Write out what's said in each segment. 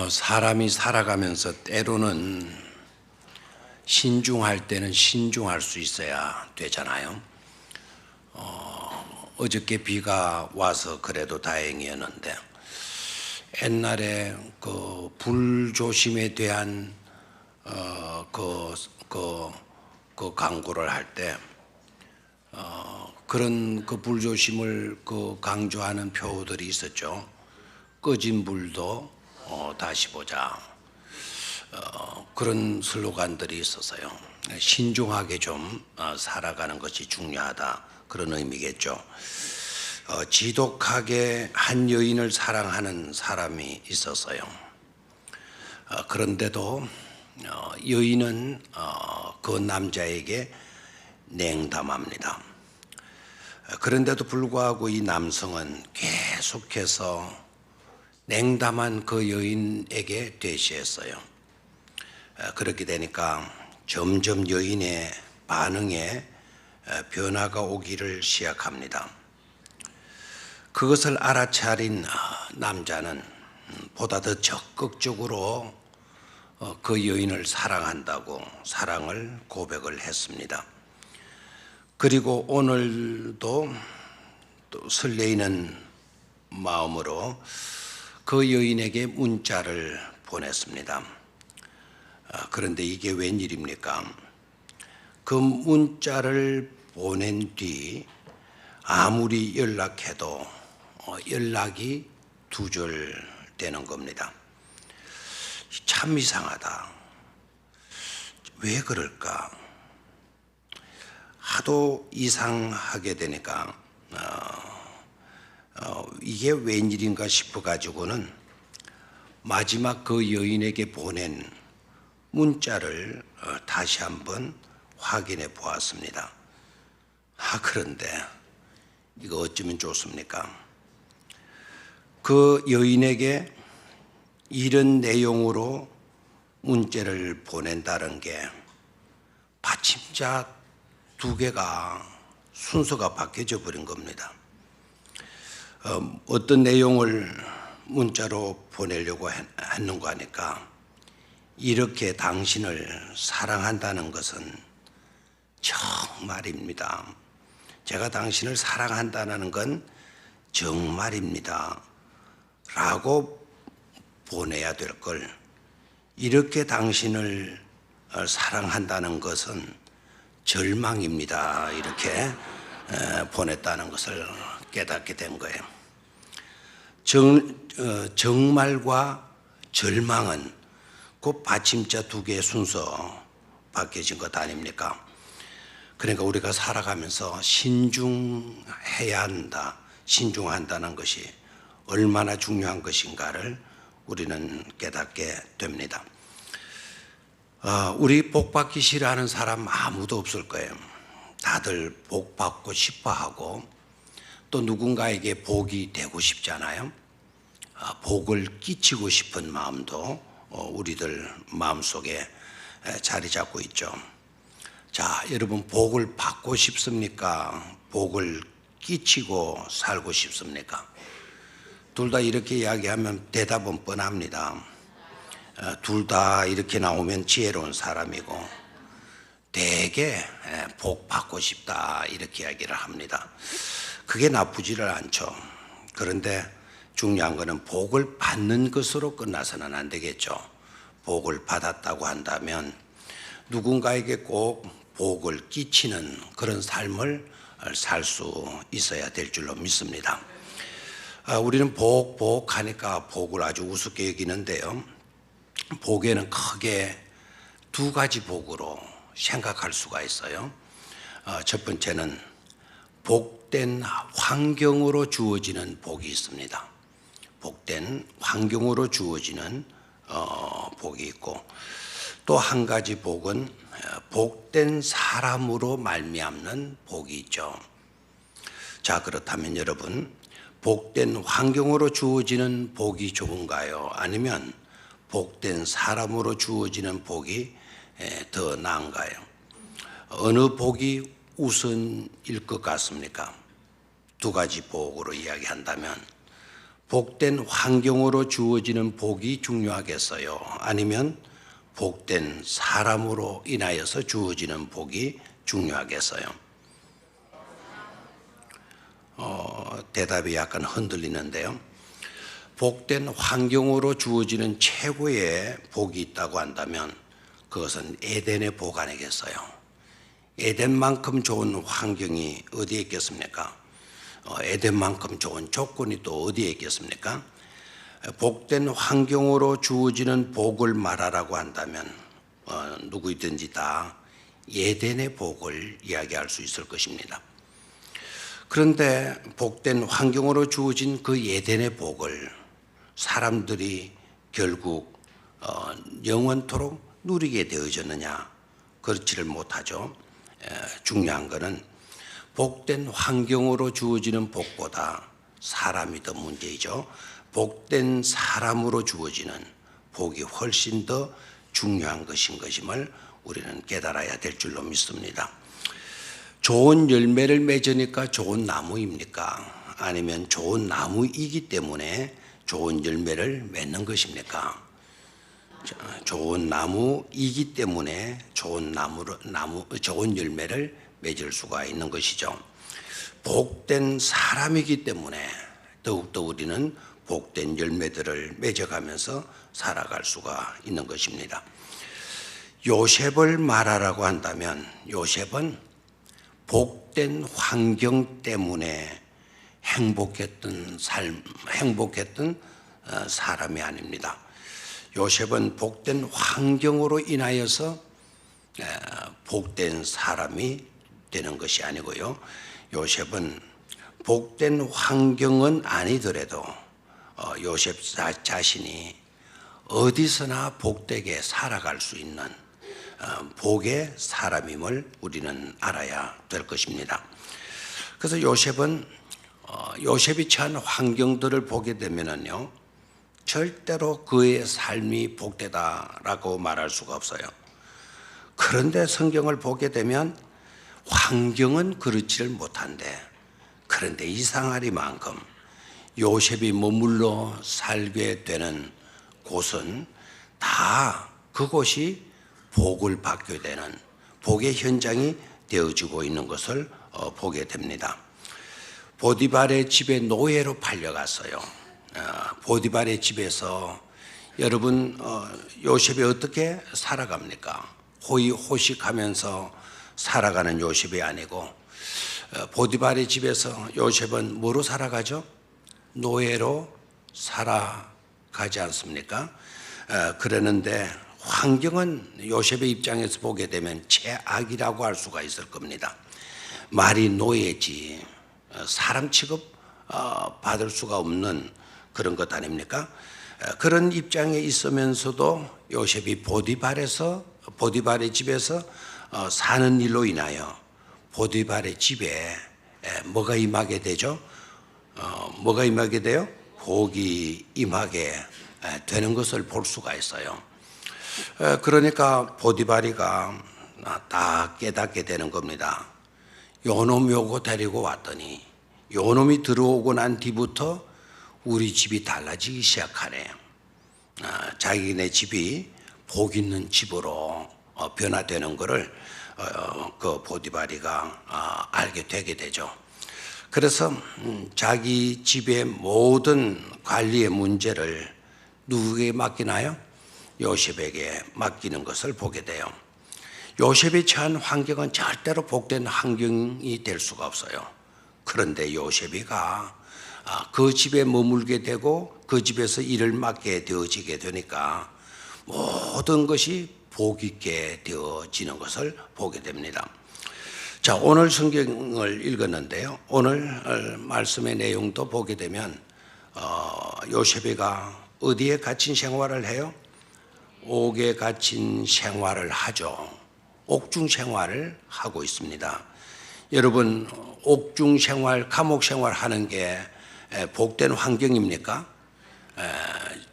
사람이 살아가면서 때로는 신중할 때는 신중할 수 있어야 되잖아요. 어저께 비가 와서 그래도 다행이었는데, 옛날에 그 불조심에 대한 그 광고를 할 때 그런 그 불조심을 강조하는 표어들이 있었죠. 꺼진 불도 다시 보자. 그런 슬로건들이 있어서요. 신중하게 좀 살아가는 것이 중요하다. 그런 의미겠죠. 지독하게 한 여인을 사랑하는 사람이 있었어요. 그런데도 여인은 그 남자에게 냉담합니다. 그런데도 불구하고 이 남성은 계속해서 냉담한 그 여인에게 대시했어요. 그렇게 되니까 점점 여인의 반응에 변화가 오기를 시작합니다. 그것을 알아차린 남자는 보다 더 적극적으로 그 여인을 사랑한다고 사랑을 고백을 했습니다. 그리고 오늘도 또 설레이는 마음으로 그 여인에게 문자를 보냈습니다. 그런데 이게 웬일입니까? 그 문자를 보낸 뒤 아무리 연락해도 연락이 두절되는 겁니다. 참 이상하다. 왜 그럴까? 하도 이상하게 되니까 이게 웬일인가 싶어가지고는 마지막 그 여인에게 보낸 문자를 다시 한번 확인해 보았습니다. 그런데 이거 어쩌면 좋습니까? 그 여인에게 이런 내용으로 문자를 보낸다는 게 받침자 두 개가 순서가 바뀌어져 버린 겁니다. 어떤 내용을 문자로 보내려고 했는가 하니까, 이렇게 당신을 사랑한다는 것은 정말입니다. 제가 당신을 사랑한다는 건 정말입니다. 라고 보내야 될 걸, 이렇게 당신을 사랑한다는 것은 절망입니다. 이렇게 보냈다는 것을 깨닫게 된 거예요. 정말과 절망은 그 받침자 두 개의 순서 바뀌어진 것 아닙니까? 그러니까 우리가 살아가면서 신중해야 한다, 신중한다는 것이 얼마나 중요한 것인가를 우리는 깨닫게 됩니다. 우리 복 받기 싫어하는 사람 아무도 없을 거예요. 다들 복 받고 싶어 하고, 또 누군가에게 복이 되고 싶잖아요. 복을 끼치고 싶은 마음도 우리들 마음속에 자리 잡고 있죠. 자, 여러분, 복을 받고 싶습니까? 복을 끼치고 살고 싶습니까? 둘 다 이렇게 이야기하면 대답은 뻔합니다. 둘 다 이렇게 나오면 지혜로운 사람이고, 되게 복 받고 싶다 이렇게 이야기를 합니다. 그게 나쁘지를 않죠. 그런데 중요한 것은 복을 받는 것으로 끝나서는 안 되겠죠. 복을 받았다고 한다면 누군가에게 꼭 복을 끼치는 그런 삶을 살 수 있어야 될 줄로 믿습니다. 우리는 복 하니까 복을 아주 우습게 여기는데요. 복에는 크게 두 가지 복으로 생각할 수가 있어요. 첫 번째는 복된 환경으로 주어지는 복이 있습니다. 복된 환경으로 주어지는 복이 있고, 또 한 가지 복은 복된 사람으로 말미암는 복이 있죠. 자, 그렇다면 여러분, 복된 환경으로 주어지는 복이 좋은가요? 아니면 복된 사람으로 주어지는 복이 더 나은가요? 어느 복이 우선일 것 같습니까? 두 가지 복으로 이야기한다면 복된 환경으로 주어지는 복이 중요하겠어요? 아니면 복된 사람으로 인하여서 주어지는 복이 중요하겠어요? 대답이 약간 흔들리는데요. 복된 환경으로 주어지는 최고의 복이 있다고 한다면 그것은 에덴의 복 아니겠어요? 에덴만큼 좋은 환경이 어디에 있겠습니까? 에덴만큼 좋은 조건이 또 어디에 있겠습니까? 복된 환경으로 주어지는 복을 말하라고 한다면 누구이든지 다 에덴의 복을 이야기할 수 있을 것입니다. 그런데 복된 환경으로 주어진 그 에덴의 복을 사람들이 결국 영원토록 누리게 되어졌느냐? 그렇지를 못하죠. 중요한 것은 복된 환경으로 주어지는 복보다 사람이 더 문제이죠. 복된 사람으로 주어지는 복이 훨씬 더 중요한 것임을 우리는 깨달아야 될 줄로 믿습니다. 좋은 열매를 맺으니까 좋은 나무입니까? 아니면 좋은 나무이기 때문에 좋은 열매를 맺는 것입니까? 좋은 나무이기 때문에 좋은 열매를 맺을 수가 있는 것이죠. 복된 사람이기 때문에 더욱더 우리는 복된 열매들을 맺어가면서 살아갈 수가 있는 것입니다. 요셉을 말하라고 한다면 요셉은 복된 환경 때문에 행복했던 사람이 아닙니다. 요셉은 복된 환경으로 인하여서 복된 사람이 되는 것이 아니고요. 요셉은 복된 환경은 아니더라도 요셉 자신이 어디서나 복되게 살아갈 수 있는 복의 사람임을 우리는 알아야 될 것입니다. 그래서 요셉이 처한 환경들을 보게 되면은요, 절대로 그의 삶이 복되다라고 말할 수가 없어요. 그런데 성경을 보게 되면 환경은 그렇지를 못한데, 그런데 이상하리만큼 요셉이 머물러 살게 되는 곳은 다 그곳이 복을 받게 되는 복의 현장이 되어지고 있는 것을 보게 됩니다. 보디발의 집에 노예로 팔려갔어요. 보디발의 집에서 여러분 요셉이 어떻게 살아갑니까? 호의호식하면서 살아가는 요셉이 아니고 보디발의 집에서 요셉은 뭐로 살아가죠? 노예로 살아가지 않습니까? 그러는데 환경은 요셉의 입장에서 보게 되면 최악이라고 할 수가 있을 겁니다. 말이 노예지 사람 취급 받을 수가 없는 그런 것 아닙니까? 그런 입장에 있으면서도 요셉이 보디발의 집에서 사는 일로 인하여 보디발의 집에 뭐가 임하게 되죠? 뭐가 임하게 돼요? 복이 임하게 되는 것을 볼 수가 있어요. 그러니까 보디발이가 딱 깨닫게 되는 겁니다. 요놈 요거 데리고 왔더니 요놈이 들어오고 난 뒤부터 우리 집이 달라지기 시작하네. 자기네 집이 복 있는 집으로 변화되는 것을 그 보디발이가 알게 되게 되죠. 그래서 자기 집의 모든 관리의 문제를 누구에게 맡기나요? 요셉에게 맡기는 것을 보게 돼요. 요셉이 처한 환경은 절대로 복된 환경이 될 수가 없어요. 그런데 요셉이가 그 집에 머물게 되고 그 집에서 일을 맡게 되어지게 되니까 모든 것이 복 있게 되어지는 것을 보게 됩니다. 자, 오늘 성경을 읽었는데요. 오늘 말씀의 내용도 보게 되면 요셉이가 어디에 갇힌 생활을 해요? 옥에 갇힌 생활을 하죠. 옥중 생활을 하고 있습니다. 여러분, 옥중 생활, 감옥 생활 하는 게 복된 환경입니까?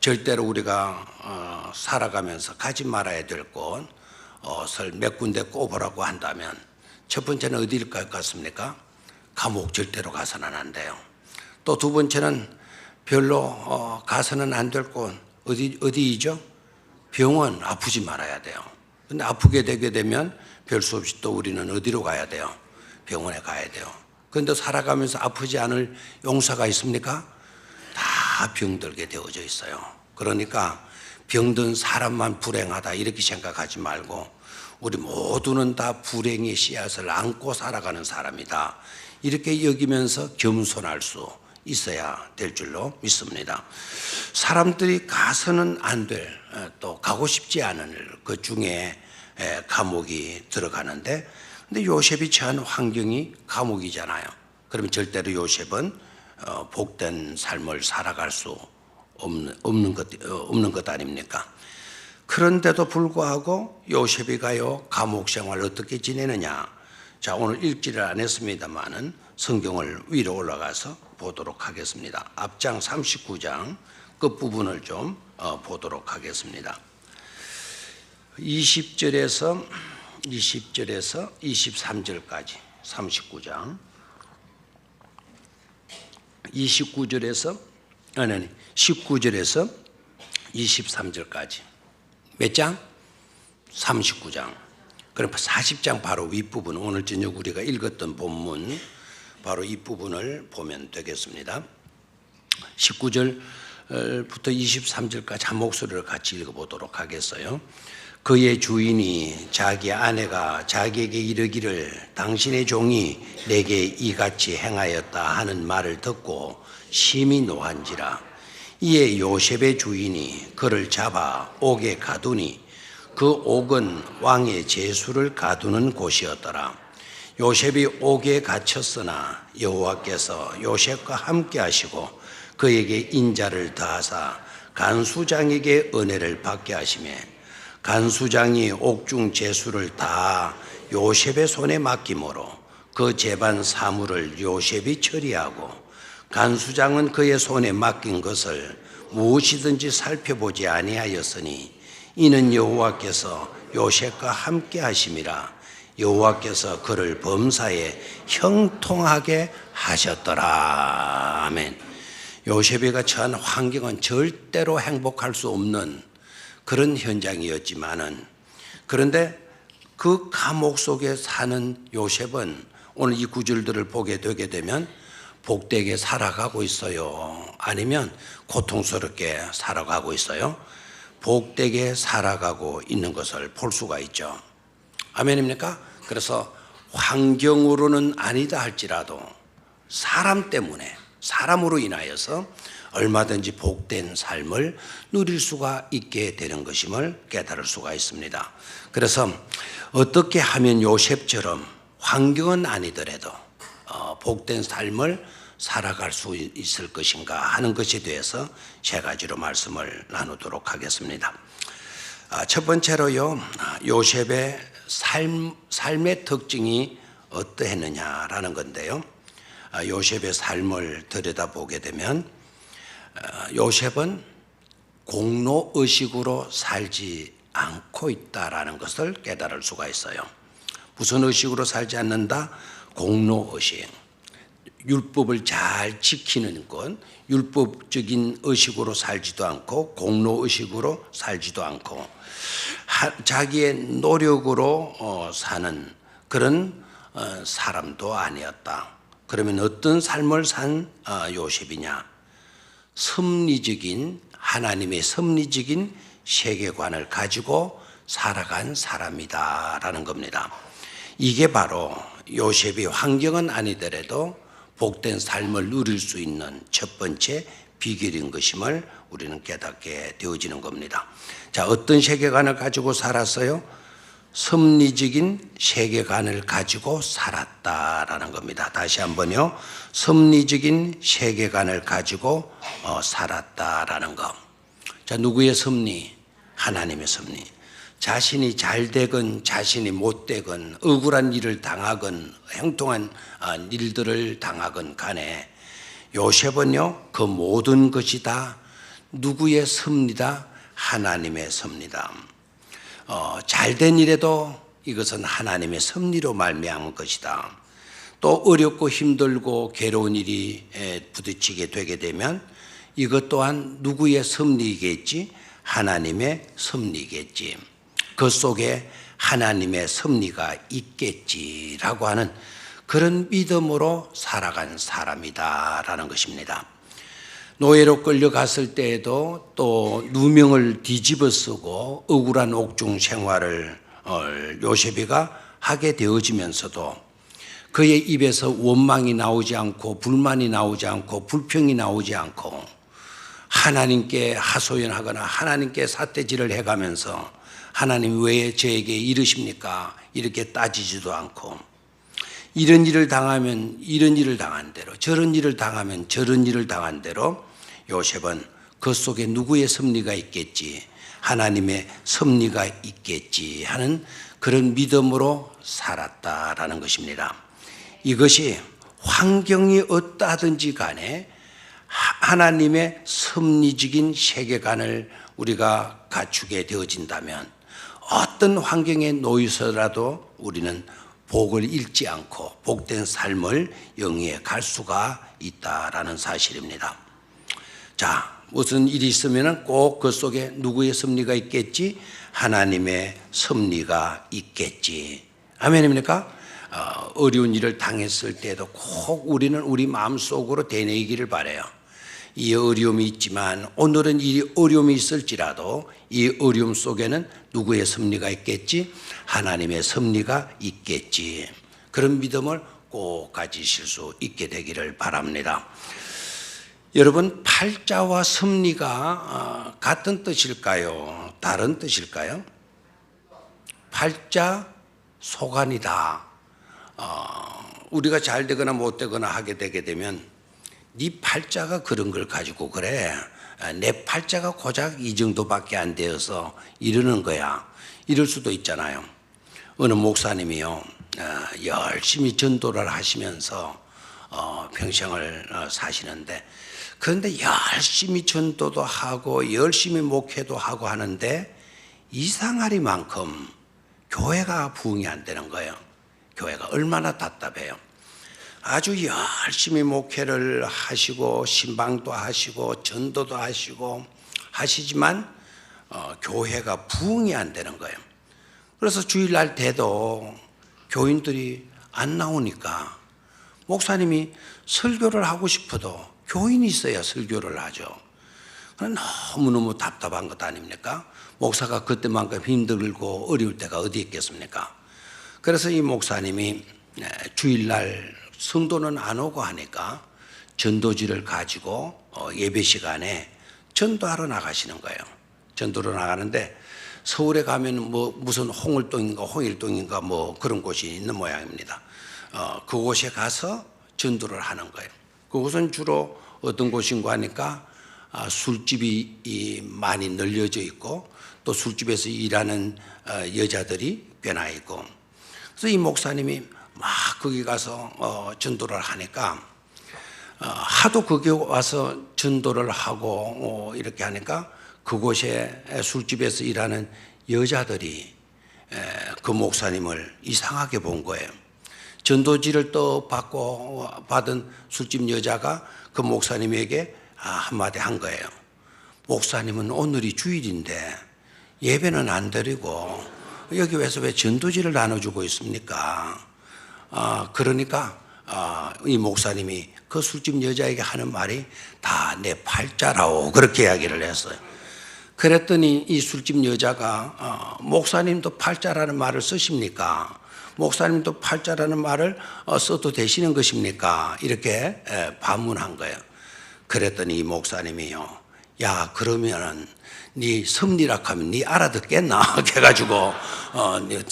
절대로 우리가 살아가면서 가지 말아야 될 곳을 몇 군데 꼽으라고 한다면 첫 번째는 어디일 것 같습니까? 감옥 절대로 가서는 안 돼요. 또 두 번째는 별로 가서는 안 될 곳 어디이죠? 병원. 아프지 말아야 돼요. 근데 아프게 되게 되면 별 수 없이 또 우리는 어디로 가야 돼요? 병원에 가야 돼요. 그런데 살아가면서 아프지 않을 용사가 있습니까? 다 병들게 되어져 있어요. 그러니까 병든 사람만 불행하다 이렇게 생각하지 말고 우리 모두는 다 불행의 씨앗을 안고 살아가는 사람이다. 이렇게 여기면서 겸손할 수 있어야 될 줄로 믿습니다. 사람들이 가서는 안 될, 또 가고 싶지 않은 그 중에 감옥이 들어가는데, 근데 요셉이 처한 환경이 감옥이잖아요. 그러면 절대로 요셉은 복된 삶을 살아갈 수 없는 것 아닙니까? 그런데도 불구하고 요셉이 가요 감옥 생활을 어떻게 지내느냐? 자, 오늘 읽지를 안 했습니다만은 성경을 위로 올라가서 보도록 하겠습니다. 앞장 39장 끝부분을 좀 보도록 하겠습니다. 20절에서 23절까지 39장 19절에서 23절까지 몇 장? 39장. 그럼 40장 바로 윗부분, 오늘 저녁 우리가 읽었던 본문 바로 이 부분을 보면 되겠습니다. 19절부터 23절까지 한 목소리를 같이 읽어보도록 하겠어요. 그의 주인이 자기 아내가 자기에게 이르기를 당신의 종이 내게 이같이 행하였다 하는 말을 듣고 심히 노한지라. 이에 요셉의 주인이 그를 잡아 옥에 가두니 그 옥은 왕의 제수를 가두는 곳이었더라. 요셉이 옥에 갇혔으나 여호와께서 요셉과 함께 하시고 그에게 인자를 더하사 간수장에게 은혜를 받게 하시매 간수장이 옥중 제수를 다 요셉의 손에 맡김으로 그 재반 사물을 요셉이 처리하고 간수장은 그의 손에 맡긴 것을 무엇이든지 살펴보지 아니하였으니 이는 여호와께서 요셉과 함께 하심이라. 여호와께서 그를 범사에 형통하게 하셨더라. 아멘. 요셉이가 처한 환경은 절대로 행복할 수 없는 그런 현장이었지만은, 그런데 그 감옥 속에 사는 요셉은 오늘 이 구절들을 보게 되게 되면 복되게 살아가고 있어요? 아니면 고통스럽게 살아가고 있어요? 복되게 살아가고 있는 것을 볼 수가 있죠. 아멘입니까? 그래서 환경으로는 아니다 할지라도 사람 때문에, 사람으로 인하여서 얼마든지 복된 삶을 누릴 수가 있게 되는 것임을 깨달을 수가 있습니다. 그래서 어떻게 하면 요셉처럼 환경은 아니더라도 복된 삶을 살아갈 수 있을 것인가 하는 것에 대해서 세 가지로 말씀을 나누도록 하겠습니다. 첫 번째로요, 요셉의 삶의 특징이 어떠했느냐라는 건데요. 요셉의 삶을 들여다보게 되면 요셉은 공로의식으로 살지 않고 있다라는 것을 깨달을 수가 있어요. 무슨 의식으로 살지 않는다? 공로의식. 율법을 잘 지키는 것, 율법적인 의식으로 살지도 않고 공로의식으로 살지도 않고 자기의 노력으로 사는 그런 사람도 아니었다. 그러면 어떤 삶을 산 요셉이냐? 섭리적인, 하나님의 섭리적인 세계관을 가지고 살아간 사람이다라는 겁니다. 이게 바로 요셉이 환경은 아니더라도 복된 삶을 누릴 수 있는 첫 번째 비결인 것임을 우리는 깨닫게 되어지는 겁니다. 자, 어떤 세계관을 가지고 살았어요? 섭리적인 세계관을 가지고 살았다라는 겁니다. 다시 한번요. 섭리적인 세계관을 가지고 살았다라는 것. 자, 누구의 섭리? 하나님의 섭리. 자신이 잘 되건 자신이 못 되건 억울한 일을 당하건 형통한 일들을 당하건 간에 요셉은요, 그 모든 것이 다 누구의 섭리다? 하나님의 섭리다. 잘된 일에도 이것은 하나님의 섭리로 말미암은 것이다. 또 어렵고 힘들고 괴로운 일이 부딪히게 되게 되면 이것 또한 누구의 섭리이겠지? 하나님의 섭리이겠지. 그 속에 하나님의 섭리가 있겠지라고 하는 그런 믿음으로 살아간 사람이다라는 것입니다. 노예로 끌려갔을 때에도 또 누명을 뒤집어 쓰고 억울한 옥중 생활을 요셉이가 하게 되어지면서도 그의 입에서 원망이 나오지 않고 불만이 나오지 않고 불평이 나오지 않고 하나님께 하소연하거나 하나님께 삿대질을 해가면서 하나님 왜 저에게 이러십니까? 이렇게 따지지도 않고 이런 일을 당하면 이런 일을 당한 대로 저런 일을 당하면 저런 일을 당한 대로 요셉은 그 속에 누구의 섭리가 있겠지? 하나님의 섭리가 있겠지 하는 그런 믿음으로 살았다라는 것입니다. 이것이 환경이 어떠하든지 간에 하나님의 섭리적인 세계관을 우리가 갖추게 되어진다면 어떤 환경에 놓여서라도 우리는 복을 잃지 않고 복된 삶을 영위해 갈 수가 있다라는 사실입니다. 자, 무슨 일이 있으면 꼭 그 속에 누구의 섭리가 있겠지? 하나님의 섭리가 있겠지. 아멘입니까? 어려운 일을 당했을 때도 꼭 우리는 우리 마음속으로 되뇌이기를 바라요. 이 어려움이 있지만 오늘은 이 어려움이 있을지라도 이 어려움 속에는 누구의 섭리가 있겠지? 하나님의 섭리가 있겠지. 그런 믿음을 꼭 가지실 수 있게 되기를 바랍니다. 여러분, 팔자와 섭리가 같은 뜻일까요? 다른 뜻일까요? 팔자 소관이다. 우리가 잘 되거나 못 되거나 하게 되게 되면 네 팔자가 그런 걸 가지고 그래. 내 팔자가 고작 이 정도밖에 안 되어서 이러는 거야. 이럴 수도 있잖아요. 어느 목사님이요, 열심히 전도를 하시면서 평생을 사시는데, 그런데 열심히 전도도 하고 열심히 목회도 하고 하는데 이상하리만큼 교회가 부흥이 안 되는 거예요. 교회가 얼마나 답답해요. 아주 열심히 목회를 하시고 신방도 하시고 전도도 하시고 하시지만 교회가 부흥이 안 되는 거예요. 그래서 주일날 돼도 교인들이 안 나오니까 목사님이 설교를 하고 싶어도 교인이 있어야 설교를 하죠. 너무너무 답답한 것 아닙니까? 목사가 그때만큼 힘들고 어려울 때가 어디 있겠습니까? 그래서 이 목사님이 주일날 성도는 안 오고 하니까 전도지를 가지고 예배 시간에 전도하러 나가시는 거예요. 전도로 나가는데 서울에 가면 뭐 무슨 홍을동인가 홍일동인가 뭐 그런 곳이 있는 모양입니다. 그곳에 가서 전도를 하는 거예요. 그곳은 주로 어떤 곳인가 하니까 술집이 많이 널려져 있고 또 술집에서 일하는 여자들이 꽤나 있고, 그래서 이 목사님이 막 거기 가서 전도를 하니까 하도 거기 와서 전도를 하고 이렇게 하니까 그곳에 술집에서 일하는 여자들이 그 목사님을 이상하게 본 거예요. 전도지를 또 받은 술집 여자가 그 목사님에게 한마디 한 거예요. 목사님은 오늘이 주일인데 예배는 안 드리고 여기 와서 왜 전도지를 나눠주고 있습니까? 그러니까 이 목사님이 그 술집 여자에게 하는 말이 다 내 팔자라고 그렇게 이야기를 했어요. 그랬더니 이 술집 여자가 목사님도 팔자라는 말을 쓰십니까? 목사님도 팔자라는 말을 써도 되시는 것입니까? 이렇게 반문한 거예요. 그랬더니 이 목사님이요, 야, 그러면은 네 섭리라 하면 네 알아듣겠나? 해가지고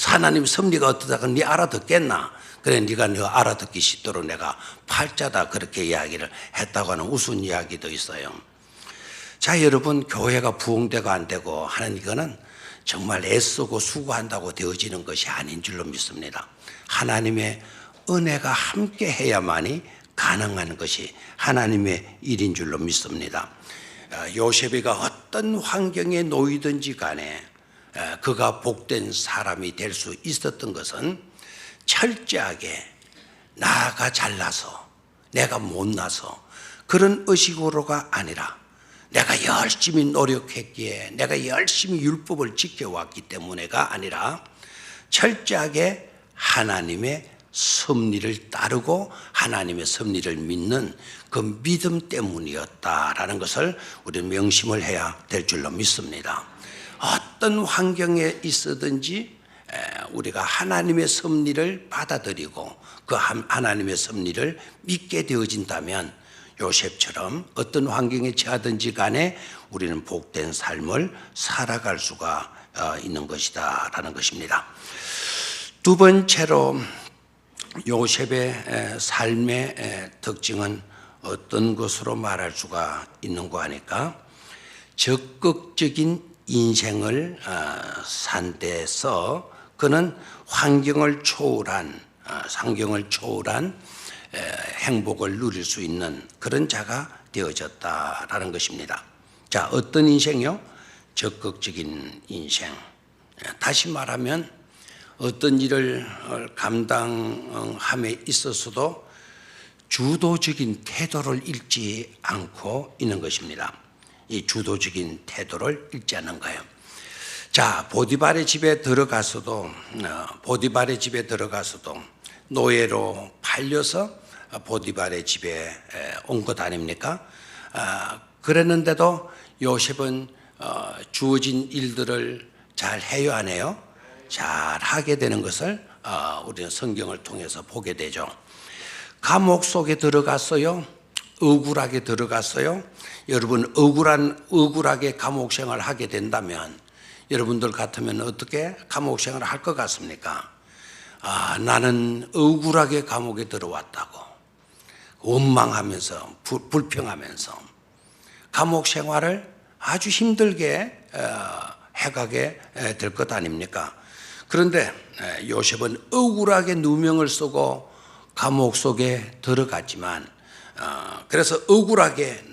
하나님 섭리가 어떠다가 네 알아듣겠나? 그래, 네가 너 알아듣기 쉽도록 내가 팔자다 그렇게 이야기를 했다고 하는 우스운 이야기도 있어요. 자, 여러분, 교회가 부흥되고 안 되고 하는 이거는 정말 애쓰고 수고한다고 되어지는 것이 아닌 줄로 믿습니다. 하나님의 은혜가 함께 해야만이 가능한 것이 하나님의 일인 줄로 믿습니다. 요셉이가 어떤 환경에 놓이든지 간에 그가 복된 사람이 될 수 있었던 것은 철저하게 나가 잘나서 내가 못나서 그런 의식으로가 아니라 내가 열심히 노력했기에 내가 열심히 율법을 지켜왔기 때문에가 아니라 철저하게 하나님의 섭리를 따르고 하나님의 섭리를 믿는 그 믿음 때문이었다라는 것을 우리는 명심을 해야 될 줄로 믿습니다. 어떤 환경에 있어든지 우리가 하나님의 섭리를 받아들이고 그 하나님의 섭리를 믿게 되어진다면 요셉처럼 어떤 환경에 처하든지 간에 우리는 복된 삶을 살아갈 수가 있는 것이다 라는 것입니다. 두 번째로 요셉의 삶의 특징은 어떤 것으로 말할 수가 있는가 하니까 적극적인 인생을 산 데서 그는 환경을 초월한 행복을 누릴 수 있는 그런 자가 되어졌다라는 것입니다. 자, 어떤 인생이요? 적극적인 인생. 다시 말하면 어떤 일을 감당함에 있어서도 주도적인 태도를 잃지 않고 있는 것입니다. 이 주도적인 태도를 잃지 않는 거예요. 자, 보디발의 집에 들어가서도 노예로 팔려서 보디발의 집에 온 것 아닙니까? 그랬는데도 요셉은 주어진 일들을 잘 해요, 안 해요? 잘 하게 되는 것을 우리는 성경을 통해서 보게 되죠. 감옥 속에 들어갔어요. 억울하게 들어갔어요. 여러분, 억울하게 감옥 생활을 하게 된다면 여러분들 같으면 어떻게 감옥 생활을 할 것 같습니까? 나는 억울하게 감옥에 들어왔다고 원망하면서 불평하면서 감옥 생활을 아주 힘들게 해가게 될 것 아닙니까? 그런데 요셉은 억울하게 누명을 쓰고 감옥 속에 들어갔지만 그래서 억울하게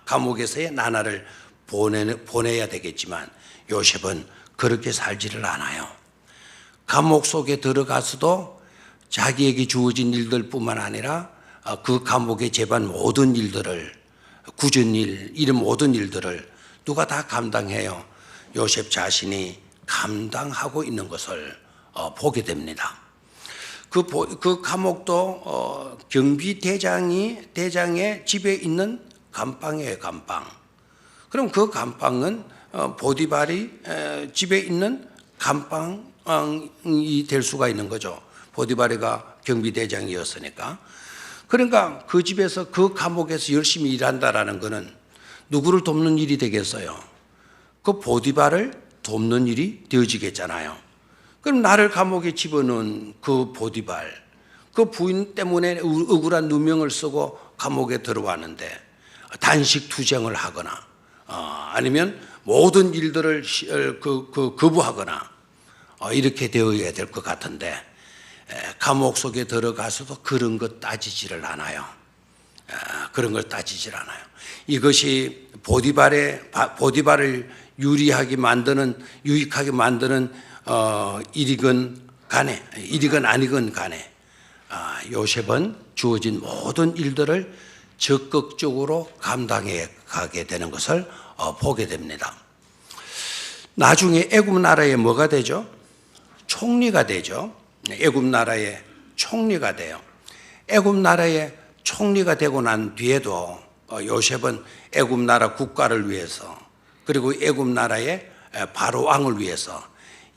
감옥에서의 나날을 보내야 되겠지만 요셉은 그렇게 살지를 않아요. 감옥 속에 들어가서도 자기에게 주어진 일들 뿐만 아니라 그 감옥에 제반 모든 일들을 굳은 이런 모든 일들을 누가 다 감당해요? 요셉 자신이 감당하고 있는 것을 보게 됩니다. 그 감옥도 대장의 집에 있는 감방이에요, 감방. 그럼 그 감방은 보디발이 집에 있는 감방이 될 수가 있는 거죠. 보디발이가 경비대장이었으니까. 그러니까 그 집에서 그 감옥에서 열심히 일한다라는 것은 누구를 돕는 일이 되겠어요? 그 보디발을 돕는 일이 되어지겠잖아요. 그럼 나를 감옥에 집어넣은 그 보디발, 그 부인 때문에 억울한 누명을 쓰고 감옥에 들어왔는데 단식 투쟁을 하거나 아니면 모든 일들을 거부하거나 이렇게 되어야 될 것 같은데 감옥 속에 들어가서도 그런 것 따지지를 않아요. 그런 걸 따지질 않아요. 이것이 보디발을 유익하게 만드는 일이건 아니건 간에 요셉은 주어진 모든 일들을 적극적으로 감당해 가게 되는 것을 보게 됩니다. 나중에 애굽 나라에 뭐가 되죠? 총리가 되죠. 애굽 나라의 총리가 돼요. 애굽 나라의 총리가 되고 난 뒤에도 요셉은 애굽 나라 국가를 위해서 그리고 애굽 나라의 바로 왕을 위해서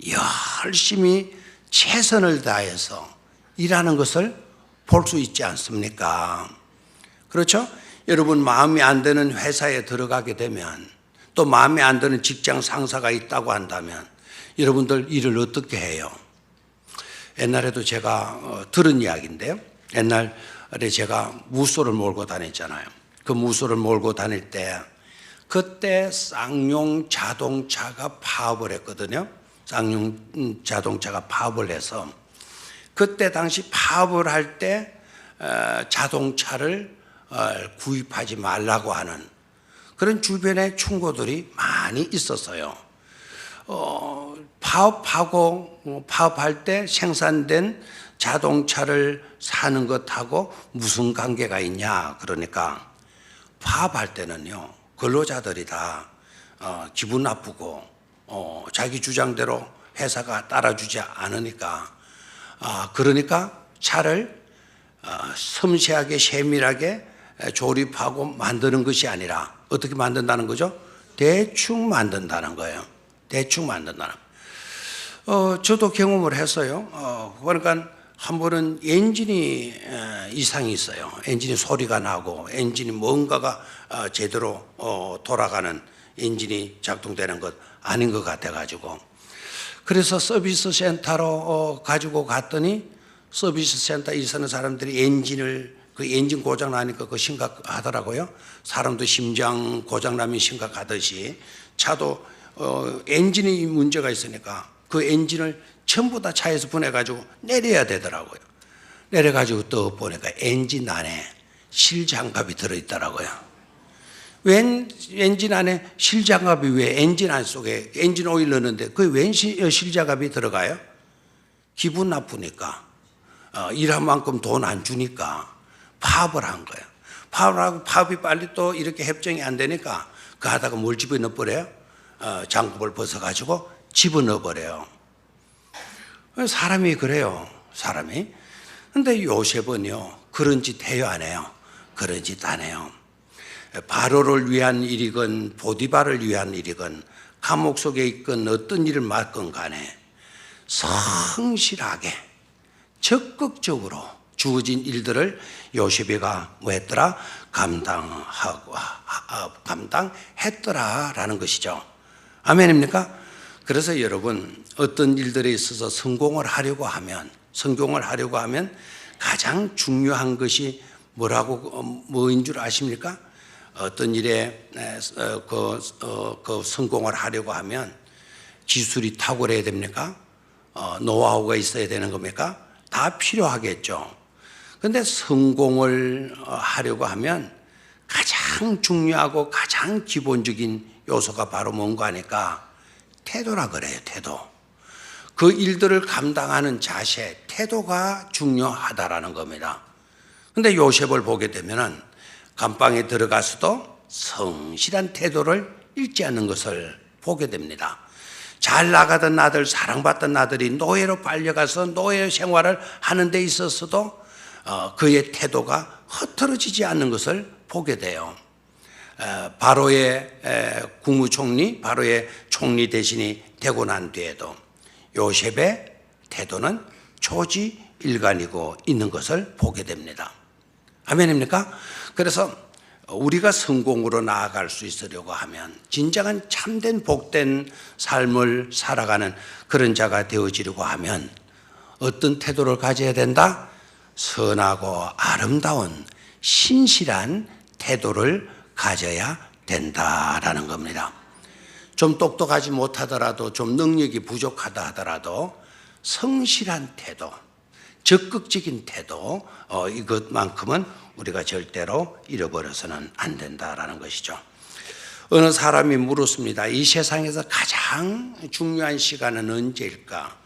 열심히 최선을 다해서 일하는 것을 볼 수 있지 않습니까? 그렇죠? 여러분, 마음에 안 드는 회사에 들어가게 되면 또 마음에 안 드는 직장 상사가 있다고 한다면 여러분들 일을 어떻게 해요? 옛날에도 제가 들은 이야기인데요. 옛날에 제가 무소를 몰고 다녔잖아요. 그 무소를 몰고 다닐 때 그때 쌍용 자동차가 파업을 했거든요. 쌍용 자동차가 파업을 해서 그때 당시 파업을 할 때 자동차를 구입하지 말라고 하는 그런 주변의 충고들이 많이 있었어요. 파업할 때 생산된 자동차를 사는 것하고 무슨 관계가 있냐? 그러니까 파업할 때는요, 근로자들이 다 기분 나쁘고 자기 주장대로 회사가 따라주지 않으니까 그러니까 차를 섬세하게 세밀하게 조립하고 만드는 것이 아니라 어떻게 만든다는 거죠? 대충 만든다는 거예요. 대충 만든다는 거예요. 저도 경험을 했어요. 그러니까 한 번은 엔진이 이상이 있어요. 엔진이 소리가 나고 엔진이 뭔가가 제대로 돌아가는 엔진이 작동되는 것 아닌 것 같아가지고 그래서 서비스 센터로 가지고 갔더니 서비스 센터에 있는 사람들이 그 엔진 고장 나니까 그 심각하더라고요. 사람도 심장 고장 나면 심각하듯이 차도 엔진이 문제가 있으니까 그 엔진을 전부 다 차에서 보내가지고 내려야 되더라고요. 내려가지고 또 보니까 엔진 안에 실장갑이 들어있더라고요. 웬 엔진 안에 실장갑이 왜 엔진 안 속에 엔진 오일 넣는데 그게 웬 실장갑이 들어가요? 기분 나쁘니까 일한 만큼 돈 안 주니까 파업을 한 거예요. 파업을 하고 파업이 빨리 또 이렇게 협정이 안 되니까 그 하다가 뭘 집어넣어 버려요? 장갑을 벗어가지고 집어넣어 버려요. 사람이 그래요. 사람이. 근데 요셉은요 그런 짓 해요 안 해요? 그런 짓 안 해요. 바로를 위한 일이건 보디발을 위한 일이건 감옥 속에 있건 어떤 일을 맡건 간에 성실하게 적극적으로 주어진 일들을 요셉이가 뭐 했더라? 감당했더라라는 것이죠. 아멘입니까? 그래서 여러분 어떤 일들에 있어서 성공을 하려고 하면 가장 중요한 것이 뭐인 줄 아십니까? 어떤 일에 성공을 하려고 하면 기술이 탁월해야 됩니까? 노하우가 있어야 되는 겁니까? 다 필요하겠죠. 그런데 성공을 하려고 하면 가장 중요하고 가장 기본적인 요소가 바로 뭔가 하니까 태도라 그래요. 태도. 그 일들을 감당하는 자세, 태도가 중요하다라는 겁니다. 그런데 요셉을 보게 되면은 감방에 들어가서도 성실한 태도를 잃지 않는 것을 보게 됩니다. 잘 나가던 아들, 사랑받던 아들이 노예로 빨려가서 노예 생활을 하는 데 있어서도 그의 태도가 흐트러지지 않는 것을 보게 돼요. 바로의 국무총리, 바로의 총리 대신이 되고 난 뒤에도 요셉의 태도는 초지일관이고 있는 것을 보게 됩니다. 아멘입니까? 그래서 우리가 성공으로 나아갈 수 있으려고 하면 진정한 참된 복된 삶을 살아가는 그런 자가 되어지려고 하면 어떤 태도를 가져야 된다? 선하고 아름다운 신실한 태도를 가져야 된다라는 겁니다. 좀 똑똑하지 못하더라도 좀 능력이 부족하다 하더라도 성실한 태도, 적극적인 태도 이것만큼은 우리가 절대로 잃어버려서는 안 된다라는 것이죠. 어느 사람이 물었습니다. 이 세상에서 가장 중요한 시간은 언제일까?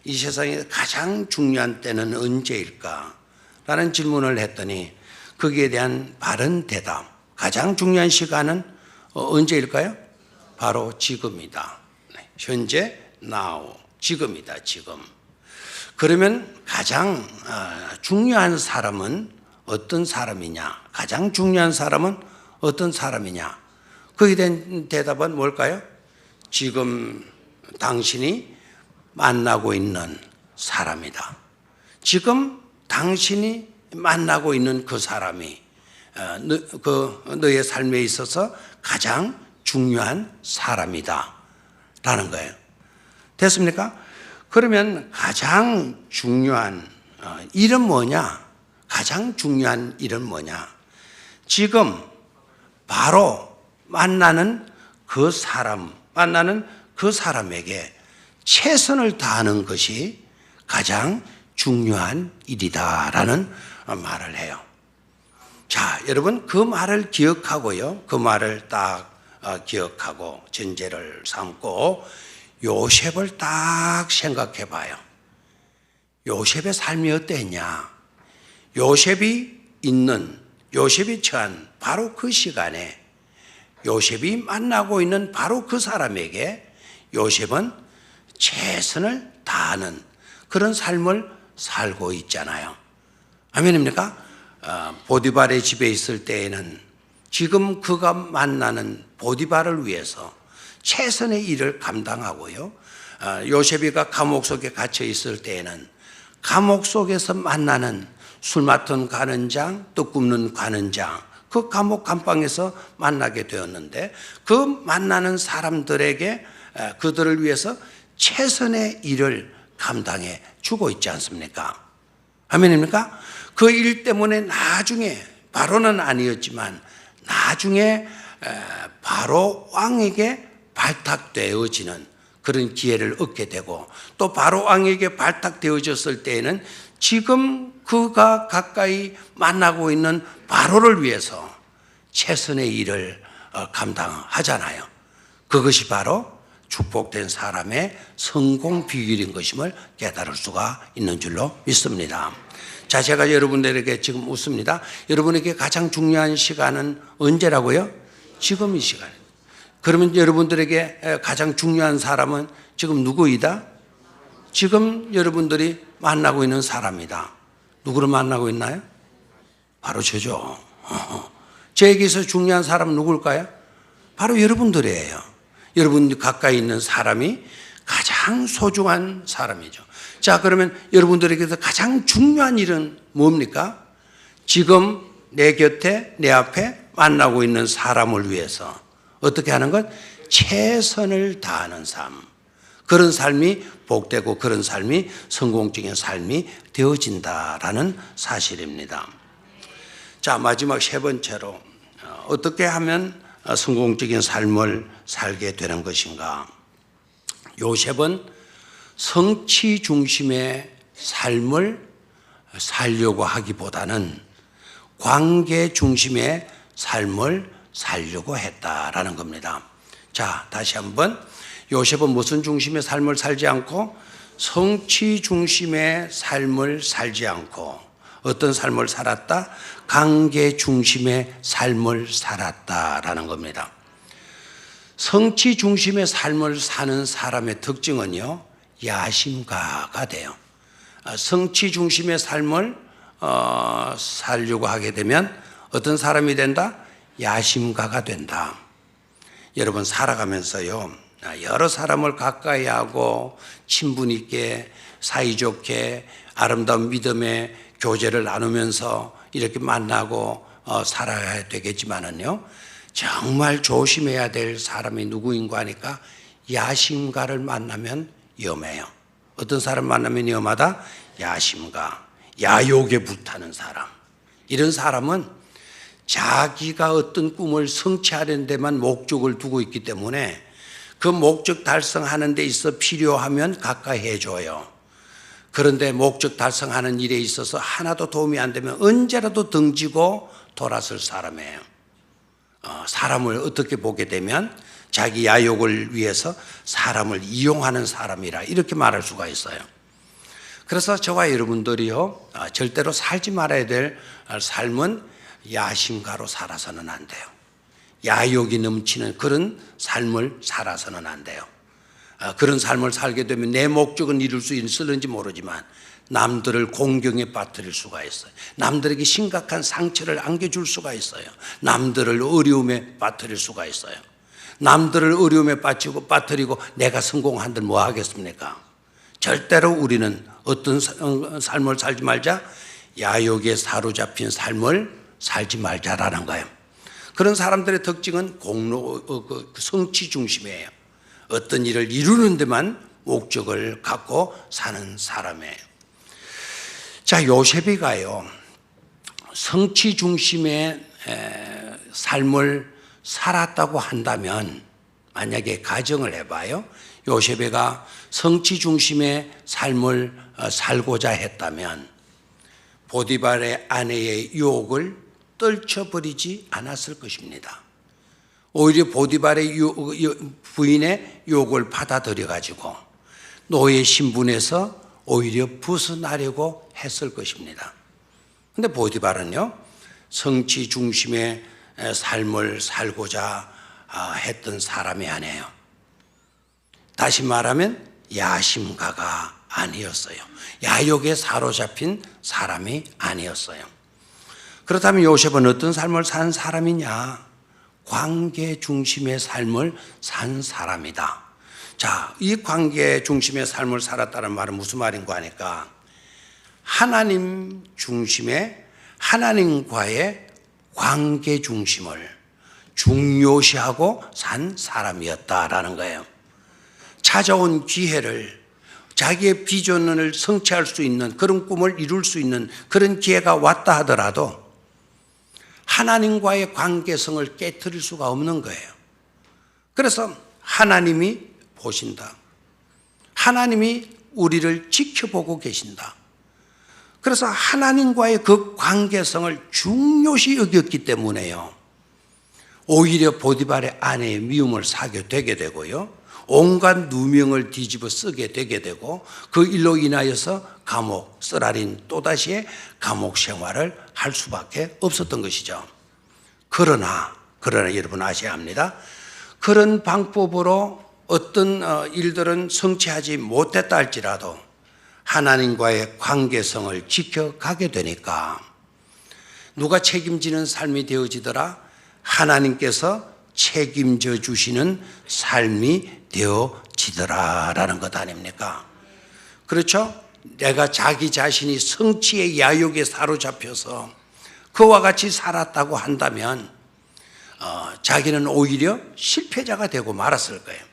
이 세상에서 가장 중요한 때는 언제일까? 라는 질문을 했더니 거기에 대한 바른 대답, 가장 중요한 시간은 언제일까요? 바로 지금이다. 현재, now, 지금이다. 지금. 그러면 가장 중요한 사람은 어떤 사람이냐? 가장 중요한 사람은 어떤 사람이냐? 거기에 대한 대답은 뭘까요? 지금 당신이 만나고 있는 사람이다. 지금 당신이 만나고 있는 그 사람이 너의 삶에 있어서 가장 중요한 사람이다 라는 거예요. 됐습니까? 그러면 가장 중요한 일은 뭐냐? 가장 중요한 일은 뭐냐? 지금 바로 만나는 그 사람에게 최선을 다하는 것이 가장 중요한 일이다라는 말을 해요. 자, 여러분 그 말을 기억하고요. 그 말을 딱 기억하고 전제를 삼고 요셉을 딱 생각해 봐요. 요셉의 삶이 어땠냐? 요셉이 처한 바로 그 시간에 요셉이 만나고 있는 바로 그 사람에게 요셉은 최선을 다하는 그런 삶을 살고 있잖아요. 아멘입니까? 보디발의 집에 있을 때에는 지금 그가 만나는 보디발을 위해서 최선의 일을 감당하고요. 요셉이가 감옥 속에 갇혀 있을 때에는 감옥 속에서 만나는 술 맡은 관원장, 떡 굽는 관원장, 그 감옥 감방에서 만나게 되었는데 그 만나는 사람들에게 그들을 위해서 최선의 일을 감당해 주고 있지 않습니까? 아멘입니까? 그 일 때문에 나중에 바로는 아니었지만 나중에 바로 왕에게 발탁되어지는 그런 기회를 얻게 되고 또 바로 왕에게 발탁되어졌을 때에는 지금 그가 가까이 만나고 있는 바로를 위해서 최선의 일을 감당하잖아요. 그것이 바로 축복된 사람의 성공 비결인 것임을 깨달을 수가 있는 줄로 믿습니다. 자, 제가 여러분들에게 지금 묻습니다. 여러분에게 가장 중요한 시간은 언제라고요? 지금 이 시간. 그러면 여러분들에게 가장 중요한 사람은 지금 누구이다? 지금 여러분들이 만나고 있는 사람이다. 누구를 만나고 있나요? 바로 저죠. 저에게서 중요한 사람은 누굴까요? 바로 여러분들이에요. 여러분 가까이 있는 사람이 가장 소중한 사람이죠. 자, 그러면 여러분들에게서 가장 중요한 일은 뭡니까? 지금 내 곁에, 내 앞에 만나고 있는 사람을 위해서 어떻게 하는 것? 최선을 다하는 삶. 그런 삶이 복되고 그런 삶이 성공적인 삶이 되어진다라는 사실입니다. 자, 마지막 세 번째로 어떻게 하면 성공적인 삶을 살게 되는 것인가? 요셉은 성취 중심의 삶을 살려고 하기보다는 관계 중심의 삶을 살려고 했다라는 겁니다. 자, 다시 한번 요셉은 무슨 중심의 삶을 살지 않고 성취 중심의 삶을 살지 않고 어떤 삶을 살았다? 관계 중심의 삶을 살았다라는 겁니다. 성취 중심의 삶을 사는 사람의 특징은요, 야심가가 돼요. 성취 중심의 삶을 살려고 하게 되면 어떤 사람이 된다? 야심가가 된다. 여러분 살아가면서요, 여러 사람을 가까이 하고 친분 있게 사이좋게 아름다운 믿음의 교제를 나누면서 이렇게 만나고 살아야 되겠지만은요, 정말 조심해야 될 사람이 누구인가 하니까 야심가를 만나면 위험해요. 어떤 사람 만나면 위험하다? 야심가, 야욕에 불타는 사람. 이런 사람은 자기가 어떤 꿈을 성취하는 데만 목적을 두고 있기 때문에 그 목적 달성하는 데 있어 필요하면 가까이 해줘요. 그런데 목적 달성하는 일에 있어서 하나도 도움이 안 되면 언제라도 등지고 돌아설 사람이에요. 사람을 어떻게 보게 되면 자기 야욕을 위해서 사람을 이용하는 사람이라 이렇게 말할 수가 있어요. 그래서 저와 여러분들이요, 절대로 살지 말아야 될 삶은 야심가로 살아서는 안 돼요. 야욕이 넘치는 그런 삶을 살아서는 안 돼요. 그런 삶을 살게 되면 내 목적은 이룰 수 있을는지 모르지만 남들을 공경에 빠뜨릴 수가 있어요. 남들에게 심각한 상처를 안겨줄 수가 있어요. 남들을 어려움에 빠뜨릴 수가 있어요. 남들을 어려움에 빠뜨리고 내가 성공한들 뭐 하겠습니까? 절대로 우리는 어떤 삶을 살지 말자? 야욕에 사로잡힌 삶을 살지 말자라는 거예요. 그런 사람들의 특징은 성취 중심이에요. 어떤 일을 이루는 데만 목적을 갖고 사는 사람이에요. 자, 요셉이가요, 성취 중심의 삶을 살았다고 한다면, 만약에 가정을 해봐요. 요셉이가 성취 중심의 삶을 살고자 했다면 보디발의 아내의 유혹을 떨쳐버리지 않았을 것입니다. 오히려 보디발의 부인의 유혹을 받아들여 가지고 노예 신분에서 오히려 벗어나려고 했을 것입니다. 그런데 보디발은요, 성취 중심의 삶을 살고자 했던 사람이 아니에요. 다시 말하면 야심가가 아니었어요. 야욕에 사로잡힌 사람이 아니었어요. 그렇다면 요셉은 어떤 삶을 산 사람이냐? 관계 중심의 삶을 산 사람이다. 자, 이 관계 중심의 삶을 살았다는 말은 무슨 말인가 하니까 하나님 중심의 하나님과의 관계 중심을 중요시하고 산 사람이었다라는 거예요. 찾아온 기회를 자기의 비전을 성취할 수 있는 그런 꿈을 이룰 수 있는 그런 기회가 왔다 하더라도 하나님과의 관계성을 깨트릴 수가 없는 거예요. 그래서 하나님이 보신다. 하나님이 우리를 지켜보고 계신다. 그래서 하나님과의 그 관계성을 중요시 여겼기 때문에요. 오히려 보디발의 아내의 미움을 사게 되게 되고요. 온갖 누명을 뒤집어 쓰게 되게 되고 그 일로 인하여서 감옥, 쓰라린 또다시의 감옥 생활을 할 수밖에 없었던 것이죠. 그러나 여러분 아셔야 합니다. 그런 방법으로 어떤 일들은 성취하지 못했다 할지라도 하나님과의 관계성을 지켜가게 되니까 누가 책임지는 삶이 되어지더라? 하나님께서 책임져 주시는 삶이 되어지더라라는 것 아닙니까? 그렇죠? 내가 자기 자신이 성취의 야욕에 사로잡혀서 그와 같이 살았다고 한다면 자기는 오히려 실패자가 되고 말았을 거예요.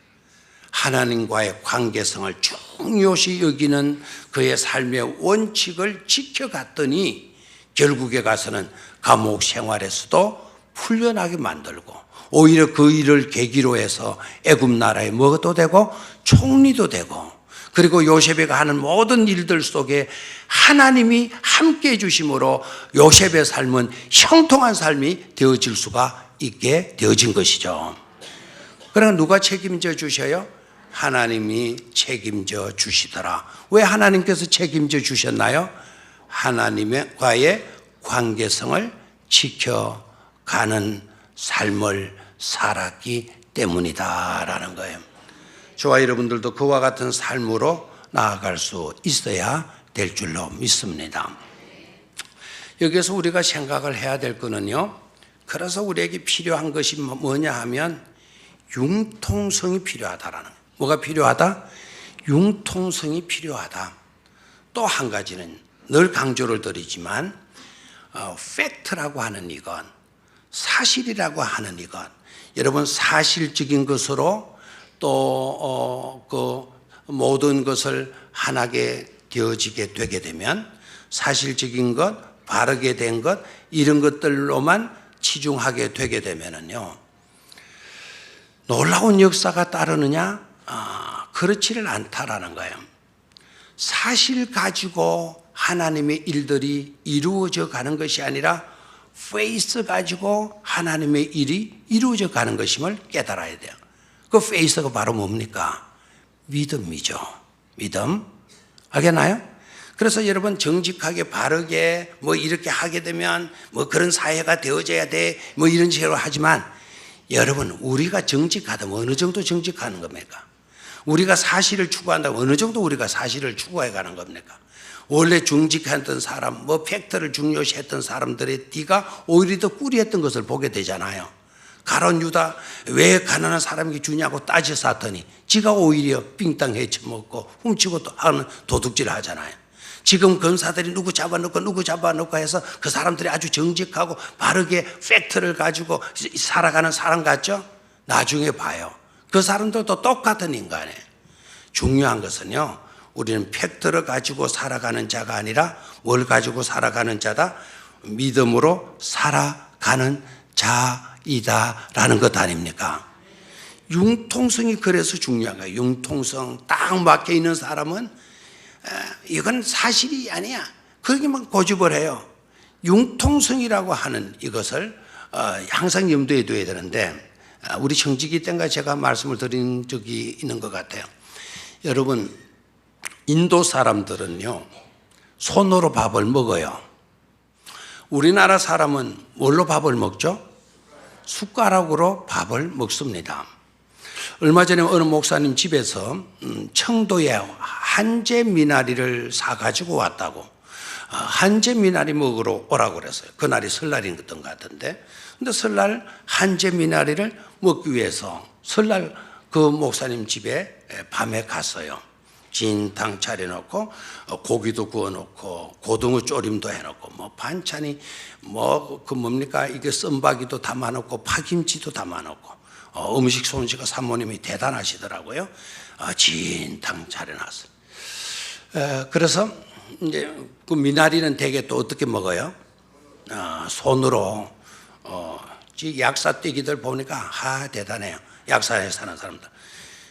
하나님과의 관계성을 중요시 여기는 그의 삶의 원칙을 지켜갔더니 결국에 가서는 감옥 생활에서도 풀려나게 만들고 오히려 그 일을 계기로 해서 애굽 나라의 뭐도 되고 총리도 되고 그리고 요셉이 하는 모든 일들 속에 하나님이 함께 해주심으로 요셉의 삶은 형통한 삶이 되어질 수가 있게 되어진 것이죠. 그러나 누가 책임져 주셔요? 하나님이 책임져 주시더라. 왜 하나님께서 책임져 주셨나요? 하나님과의 관계성을 지켜가는 삶을 살았기 때문이다라는 거예요. 저와 여러분들도 그와 같은 삶으로 나아갈 수 있어야 될 줄로 믿습니다. 여기서 우리가 생각을 해야 될 거는요. 그래서 우리에게 필요한 것이 뭐냐 하면 융통성이 필요하다라는 거예요. 뭐가 필요하다? 융통성이 필요하다. 또 한 가지는 늘 강조를 드리지만 팩트라고 하는 이것, 사실이라고 하는 이것, 여러분 사실적인 것으로 또 그 모든 것을 하나게 되어지게 되게 되면 사실적인 것, 바르게 된 것 이런 것들로만 치중하게 되게 되면은요 놀라운 역사가 따르느냐? 그렇지를 않다라는 거예요. 사실 가지고 하나님의 일들이 이루어져 가는 것이 아니라 페이스 가지고 하나님의 일이 이루어져 가는 것임을 깨달아야 돼요. 그 페이스가 바로 뭡니까? 믿음이죠. 믿음. 알겠나요? 그래서 여러분 정직하게 바르게 뭐 이렇게 하게 되면 뭐 그런 사회가 되어져야 돼 뭐 이런 식으로 하지만 여러분 우리가 정직하다면 어느 정도 정직하는 겁니까? 우리가 사실을 추구한다면 어느 정도 우리가 사실을 추구해 가는 겁니까? 원래 정직했던 사람, 뭐 팩트를 중요시했던 사람들의 뒤가 오히려 더 꾸리했던 것을 보게 되잖아요. 가룟 유다 왜 가난한 사람에게 주냐고 따져서 하더니 지가 오히려 빙땅 헤쳐먹고 훔치고 또 하는 도둑질 하잖아요. 지금 검사들이 누구 잡아놓고 해서 그 사람들이 아주 정직하고 바르게 팩트를 가지고 살아가는 사람 같죠? 나중에 봐요. 그 사람들도 똑같은 인간이에요. 중요한 것은요, 우리는 팩트를 가지고 살아가는 자가 아니라 뭘 가지고 살아가는 자다? 믿음으로 살아가는 자이다라는 것 아닙니까? 융통성이 그래서 중요한 거예요. 융통성 딱 막혀 있는 사람은 이건 사실이 아니야. 거기만 고집을 해요. 융통성이라고 하는 이것을 항상 염두에 둬야 되는데 우리 청지기 때인가 제가 말씀을 드린 적이 있는 것 같아요. 여러분 인도 사람들은요 손으로 밥을 먹어요. 우리나라 사람은 뭘로 밥을 먹죠? 숟가락으로 밥을 먹습니다. 얼마 전에 어느 목사님 집에서 청도에 한제 미나리를 사가지고 왔다고, 한제 미나리 먹으러 오라고 그랬어요. 그날이 설날이었던 것 같은데, 근데 설날 한제 미나리를 먹기 위해서 설날 그 목사님 집에 밤에 갔어요. 진탕 차려놓고 고기도 구워놓고 고등어 조림도 해놓고 뭐 반찬이 뭐 그 뭡니까 이게 쌈박이도 담아놓고 파김치도 담아놓고 음식 솜씨가 사모님이 대단하시더라고요. 진탕 차려놨어요. 그래서 이제 그 미나리는 대개 또 어떻게 먹어요? 손으로 약사떼기들 보니까 대단해요. 약사에 사는 사람들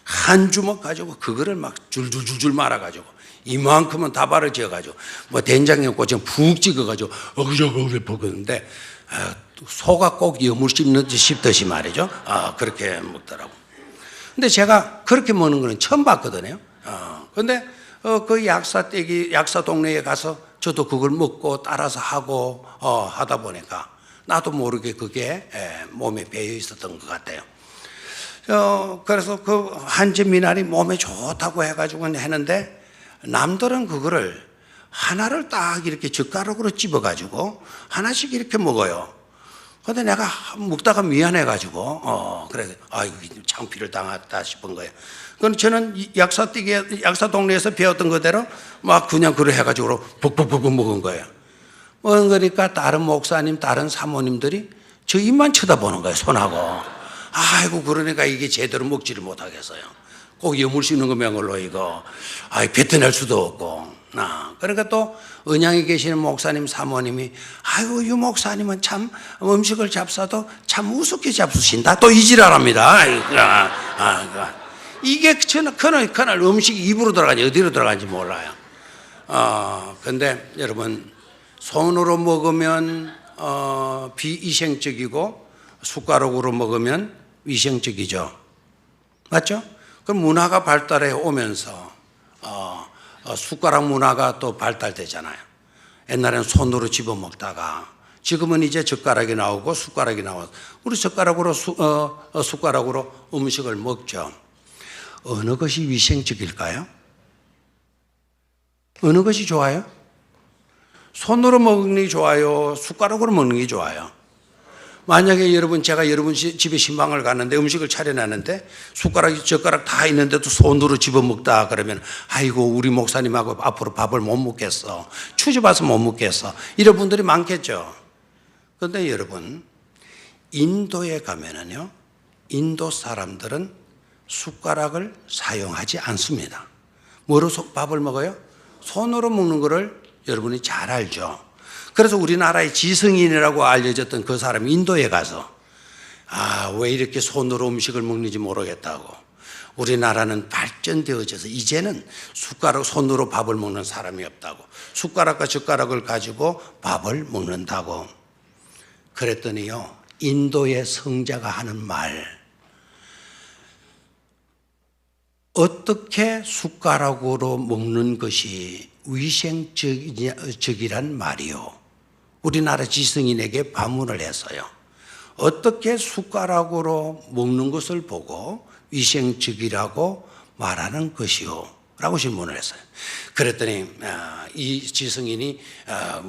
한 주먹 가지고 그거를 막 줄줄줄줄 말아가지고 이만큼은 다발을 지어가지고 뭐 된장에 꽂으면 푹 찍어가지고 어그저그를 먹었는데 소가 꼭 염을 씹듯이 말이죠. 그렇게 먹더라고. 근데 제가 그렇게 먹는 거는 처음 봤거든요. 근데 그 약사 동네에 가서 저도 그걸 먹고 따라서 하고 하다 보니까 나도 모르게 그게 몸에 배어 있었던 것 같아요. 그래서 그 한제 미나리 몸에 좋다고 해가지고 했는데 남들은 그거를 하나를 딱 이렇게 젓가락으로 집어가지고 하나씩 이렇게 먹어요. 근데 내가 먹다가 미안해가지고 그래 창피를 당했다 싶은 거예요. 그럼 저는 약사 동네에서 배웠던 그대로 막 그냥 그래 해가지고 벅벅벅 먹은 거예요. 그러니까 다른 목사님, 다른 사모님들이 저 입만 쳐다보는 거예요, 손하고. 아이고, 그러니까 이게 제대로 먹지를 못하겠어요. 꼭 여물 씹는 거면걸로 이거, 뱉어낼 수도 없고. 그러니까 또 은양에 계시는 목사님, 사모님이, 아이고, 이 목사님은 참 음식을 잡숴도 참 우습게 잡수신다. 또 이지랄합니다. 이게 그날 음식이 입으로 들어가는지 어디로 들어가는지 몰라요. 근데 여러분, 손으로 먹으면 비위생적이고 숟가락으로 먹으면 위생적이죠. 맞죠? 그럼 문화가 발달해 오면서 숟가락 문화가 또 발달되잖아요. 옛날에는 손으로 집어 먹다가 지금은 이제 젓가락이 나오고 숟가락이 나와서 우리 젓가락으로 숟가락으로 음식을 먹죠. 어느 것이 위생적일까요? 어느 것이 좋아요? 손으로 먹는 게 좋아요? 숟가락으로 먹는 게 좋아요? 만약에 제가 여러분 집에 신방을 갔는데 음식을 차려놨는데 젓가락 다 있는데도 손으로 집어먹다 그러면 아이고 우리 목사님하고 앞으로 밥을 못 먹겠어. 추접해서 못 먹겠어. 이런 분들이 많겠죠. 그런데 여러분 인도에 가면은요 인도 사람들은 숟가락을 사용하지 않습니다. 뭐로 밥을 먹어요? 손으로 먹는 거를 여러분이 잘 알죠. 그래서 우리나라의 지성인이라고 알려졌던 그 사람이 인도에 가서 왜 이렇게 손으로 음식을 먹는지 모르겠다고. 우리나라는 발전되어져서 이제는 손으로 밥을 먹는 사람이 없다고. 숟가락과 젓가락을 가지고 밥을 먹는다고. 그랬더니요 인도의 성자가 하는 말, 어떻게 숟가락으로 먹는 것이 위생적이란 말이요. 우리나라 지성인에게 반문을 했어요. 어떻게 숟가락으로 먹는 것을 보고 위생적이라고 말하는 것이요? 라고 질문을 했어요. 그랬더니 이 지성인이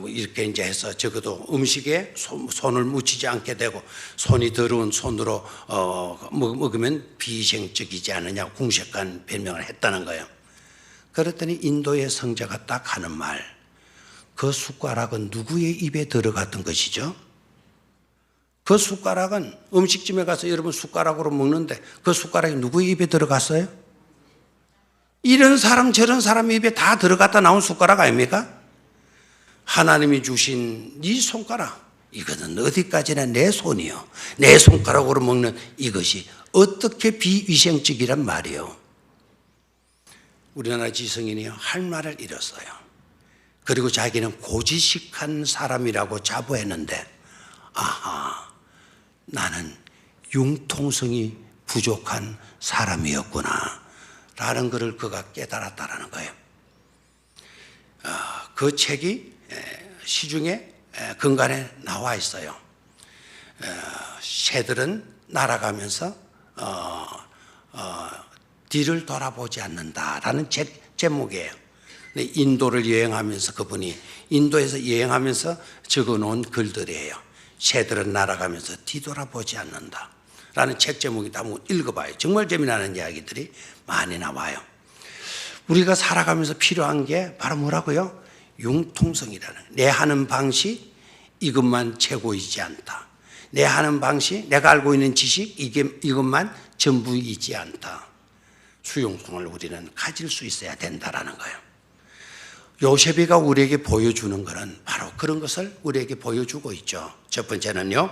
이렇게 이제 해서 적어도 음식에 손을 묻히지 않게 되고 손이 더러운 손으로 먹으면 비위생적이지 않느냐 궁색한 변명을 했다는 거예요. 그랬더니 인도의 성자가 딱 하는 말, 그 숟가락은 누구의 입에 들어갔던 것이죠? 그 숟가락은 음식점에 가서 여러분 숟가락으로 먹는데 그 숟가락이 누구의 입에 들어갔어요? 이런 사람 저런 사람 입에 다 들어갔다 나온 숟가락 아닙니까? 하나님이 주신 이 손가락, 이거는 어디까지나 내 손이요. 내 손가락으로 먹는 이것이 어떻게 비위생적이란 말이요. 우리나라 지성인이요 할 말을 잃었어요. 그리고 자기는 고지식한 사람이라고 자부했는데 나는 융통성이 부족한 사람이었구나 라는 것을 그가 깨달았다라는 거예요. 그 책이 시중에 근간에 나와 있어요. 새들은 날아가면서 뒤를 돌아보지 않는다라는 제목이에요. 인도를 여행하면서 그분이 인도에서 여행하면서 적어놓은 글들이에요. 새들은 날아가면서 뒤돌아보지 않는다라는 책 제목이다. 한번 읽어봐요. 정말 재미나는 이야기들이 많이 나와요. 우리가 살아가면서 필요한 게 바로 뭐라고요? 융통성이라는, 내 하는 방식 이것만 최고이지 않다. 내 하는 방식, 내가 알고 있는 지식 이것만 전부이지 않다. 수용성을 우리는 가질 수 있어야 된다라는 거예요. 요셉이가 우리에게 보여주는 것은 바로 그런 것을 우리에게 보여주고 있죠. 첫 번째는요,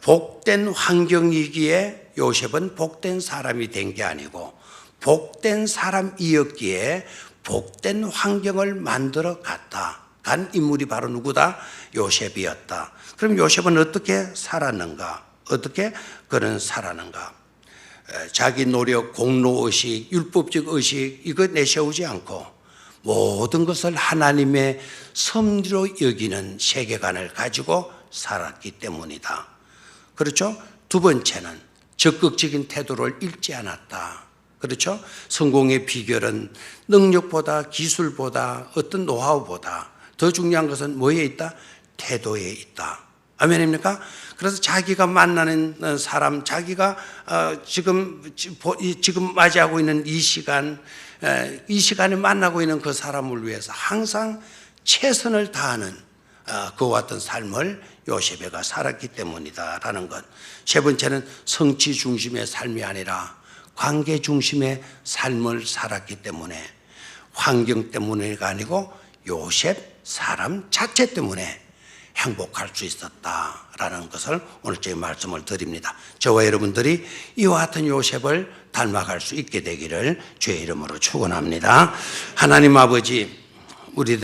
복된 환경이기에 요셉은 복된 사람이 된 게 아니고 복된 사람이었기에 복된 환경을 만들어 간 인물이 바로 누구다? 요셉이었다. 그럼 요셉은 어떻게 살았는가? 어떻게 그는 살았는가? 자기 노력, 공로의식, 율법적 의식 이거 내세우지 않고 모든 것을 하나님의 섭리로 여기는 세계관을 가지고 살았기 때문이다. 그렇죠? 두 번째는 적극적인 태도를 잃지 않았다. 그렇죠? 성공의 비결은 능력보다 기술보다 어떤 노하우보다 더 중요한 것은 뭐에 있다? 태도에 있다. 아멘입니까? 그래서 자기가 만나는 사람, 자기가 지금 맞이하고 있는 이 시간에 만나고 있는 그 사람을 위해서 항상 최선을 다하는 그와 같은 삶을 요셉이가 살았기 때문이다라는 것. 세 번째는 성취 중심의 삶이 아니라 관계 중심의 삶을 살았기 때문에, 환경 때문에가 아니고 요셉 사람 자체 때문에 행복할 수 있었다라는 것을 오늘 제 말씀을 드립니다. 저와 여러분들이 이와 같은 요셉을 닮아갈 수 있게 되기를 주의 이름으로 축원합니다. 하나님 아버지, 우리